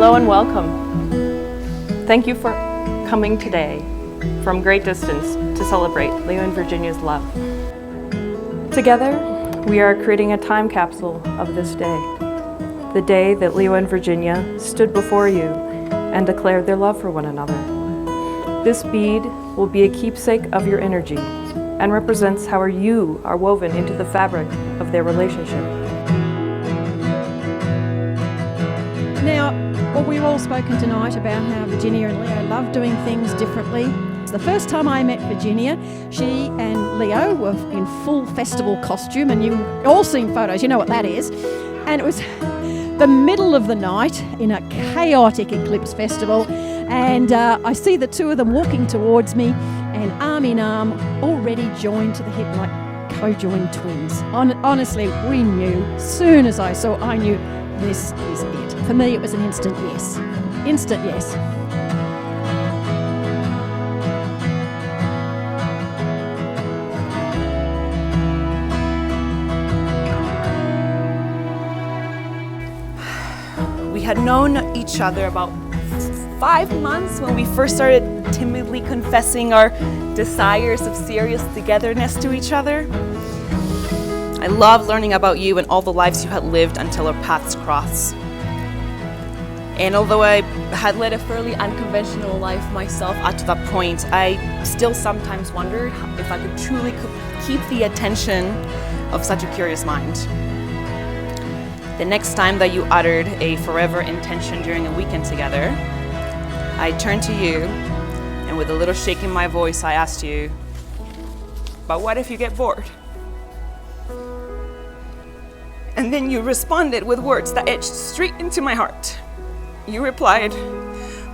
Hello and welcome. Thank you for coming today from great distance to celebrate Leo and Virginia's love. Together, we are creating a time capsule of this day, the day that Leo and Virginia stood before you and declared their love for one another. This bead will be a keepsake of your energy and represents how you are woven into the fabric of their relationship. Now, well, we've all spoken tonight about how Virginia and Leo love doing things differently. It's the first time I met Virginia, she and Leo were in full festival costume, and you've all seen photos, you know what that is. And it was the middle of the night in a chaotic eclipse festival, and I see the two of them walking towards me, and arm in arm, already joined to the hip like co-joined twins. Honestly, we knew, soon as I saw, I knew this is it. For me, it was an instant yes. Instant yes. We had known each other about 5 months when we first started timidly confessing our desires of serious togetherness to each other. I loved learning about you and all the lives you had lived until our paths crossed. And although I had led a fairly unconventional life myself up to that point, I still sometimes wondered if I could truly keep the attention of such a curious mind. The next time that you uttered a forever intention during a weekend together, I turned to you, and with a little shake in my voice, I asked you, "But what if you get bored?" And then you responded with words that etched straight into my heart. You replied,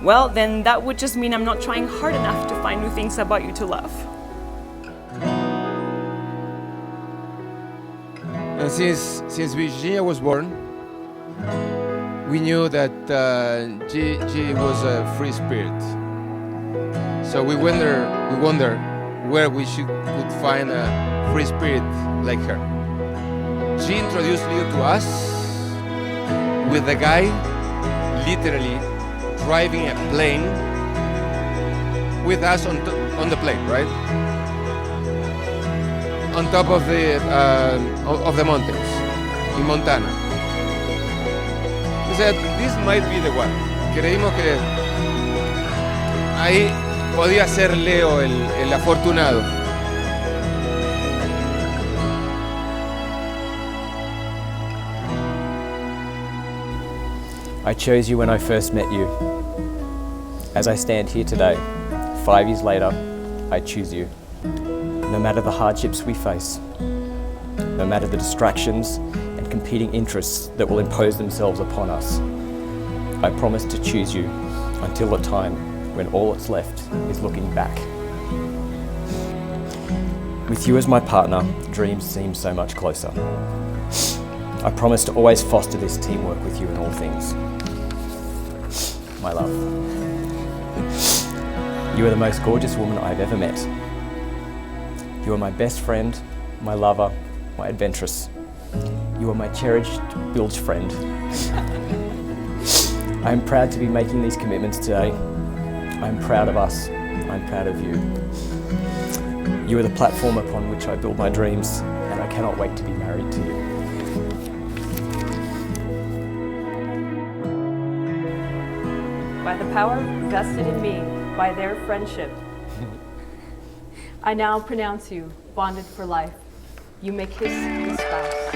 "Well, then that would just mean I'm not trying hard enough to find new things about you to love." And since Virginia was born, we knew that she was a free spirit. So we wonder where we could find a free spirit like her. She introduced Leo to us with the guy literally driving a plane with us on the plane, right? On top of the mountains in Montana. We said, this might be the one. Creímos que ahí podía ser Leo el afortunado. I chose you when I first met you. As I stand here today, 5 years later, I choose you. No matter the hardships we face, no matter the distractions and competing interests that will impose themselves upon us, I promise to choose you until the time when all that's left is looking back. With you as my partner, dreams seem so much closer. I promise to always foster this teamwork with you in all things. My love. You are the most gorgeous woman I've ever met. You are my best friend, my lover, my adventuress. You are my cherished bilge friend. I am proud to be making these commitments today. I'm proud of us. I'm proud of you. You are the platform upon which I build my dreams, and I cannot wait to be married to you. By the power vested in me by their friendship, I now pronounce you bonded for life. You may kiss the spouse.